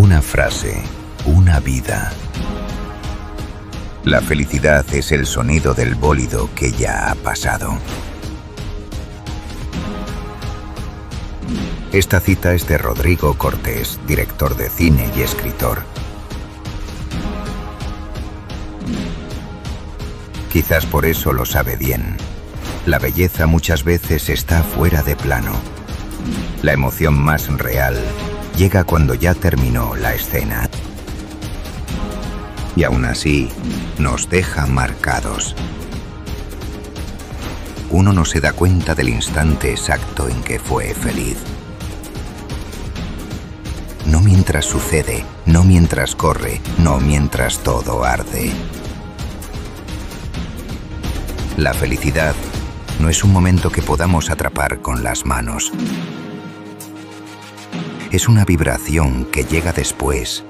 Una frase, una vida. La felicidad es el sonido del bólido que ya ha pasado. Esta cita es de Rodrigo Cortés, director de cine y escritor. Quizás por eso lo sabe bien. La belleza muchas veces está fuera de plano. La emoción más real llega cuando ya terminó la escena. Y aún así, nos deja marcados. Uno no se da cuenta del instante exacto en que fue feliz. No mientras sucede, no mientras corre, no mientras todo arde. La felicidad no es un momento que podamos atrapar con las manos. Es una vibración que llega después,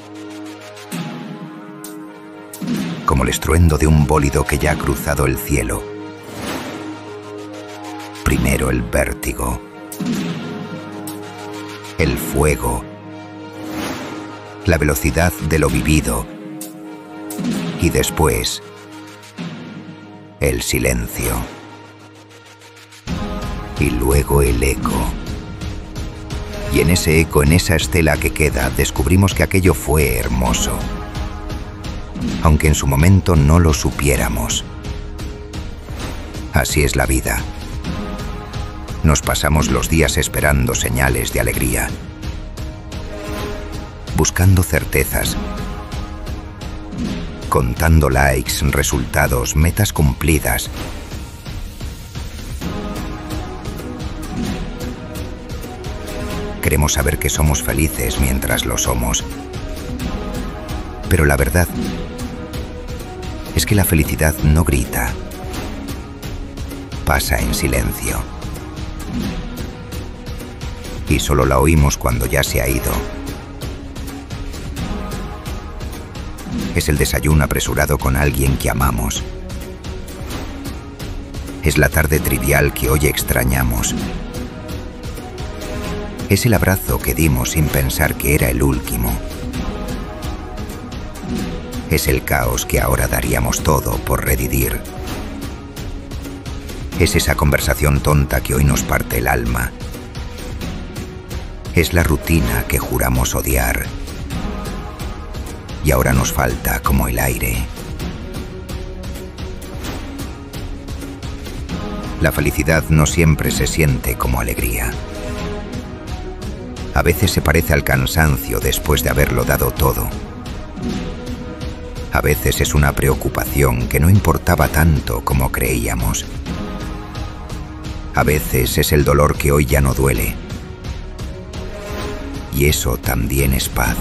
como el estruendo de un bólido que ya ha cruzado el cielo. Primero el vértigo, el fuego, la velocidad de lo vivido y después el silencio y luego el eco. Y en ese eco, en esa estela que queda, descubrimos que aquello fue hermoso, aunque en su momento no lo supiéramos. Así es la vida. Nos pasamos los días esperando señales de alegría, buscando certezas, contando likes, resultados, metas cumplidas. Queremos saber que somos felices mientras lo somos. Pero la verdad es que la felicidad no grita. Pasa en silencio. Y solo la oímos cuando ya se ha ido. Es el desayuno apresurado con alguien que amamos. Es la tarde trivial que hoy extrañamos. Es el abrazo que dimos sin pensar que era el último. Es el caos que ahora daríamos todo por revivir. Es esa conversación tonta que hoy nos parte el alma. Es la rutina que juramos odiar. Y ahora nos falta como el aire. La felicidad no siempre se siente como alegría. A veces se parece al cansancio después de haberlo dado todo. A veces es una preocupación que no importaba tanto como creíamos. A veces es el dolor que hoy ya no duele. Y eso también es paz.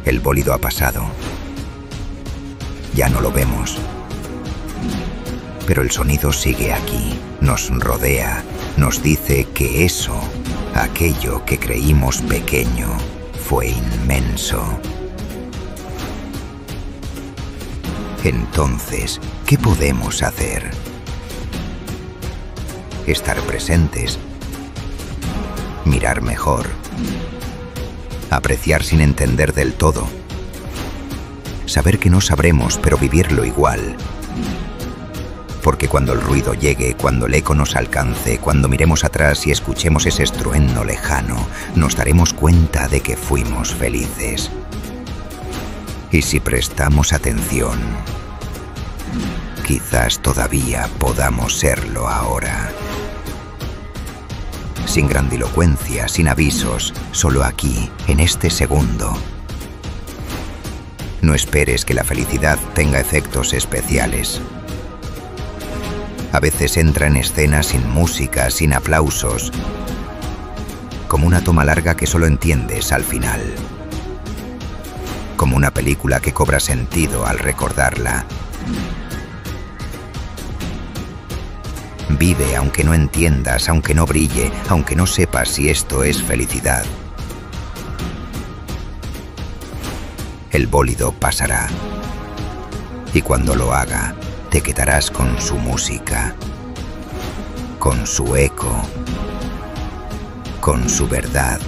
El bólido ha pasado. Ya no lo vemos. Pero el sonido sigue aquí, nos rodea, nos dice que eso, aquello que creímos pequeño, fue inmenso. Entonces, ¿qué podemos hacer? Estar presentes, mirar mejor, apreciar sin entender del todo, saber que no sabremos, pero vivirlo igual. Porque cuando el ruido llegue, cuando el eco nos alcance, cuando miremos atrás y escuchemos ese estruendo lejano, nos daremos cuenta de que fuimos felices. Y si prestamos atención, quizás todavía podamos serlo ahora. Sin grandilocuencia, sin avisos, solo aquí, en este segundo. No esperes que la felicidad tenga efectos especiales. A veces entra en escena sin música, sin aplausos, como una toma larga que solo entiendes al final. Como una película que cobra sentido al recordarla. Vive aunque no entiendas, aunque no brille, aunque no sepas si esto es felicidad. El bólido pasará. Y cuando lo haga, te quedarás con su música, con su eco, con su verdad.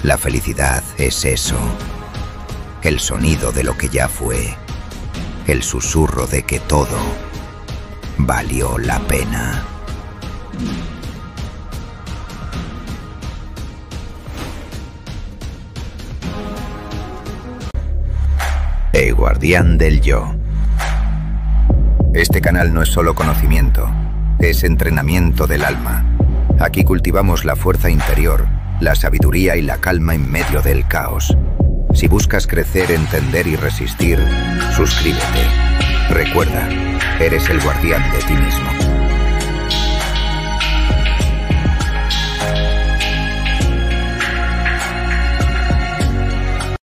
La felicidad es eso, el sonido de lo que ya fue, el susurro de que todo valió la pena. El Guardián del Yo. Este canal no es solo conocimiento, es entrenamiento del alma. Aquí cultivamos la fuerza interior, la sabiduría y la calma en medio del caos. Si buscas crecer, entender y resistir, suscríbete. Recuerda, eres el guardián de ti mismo.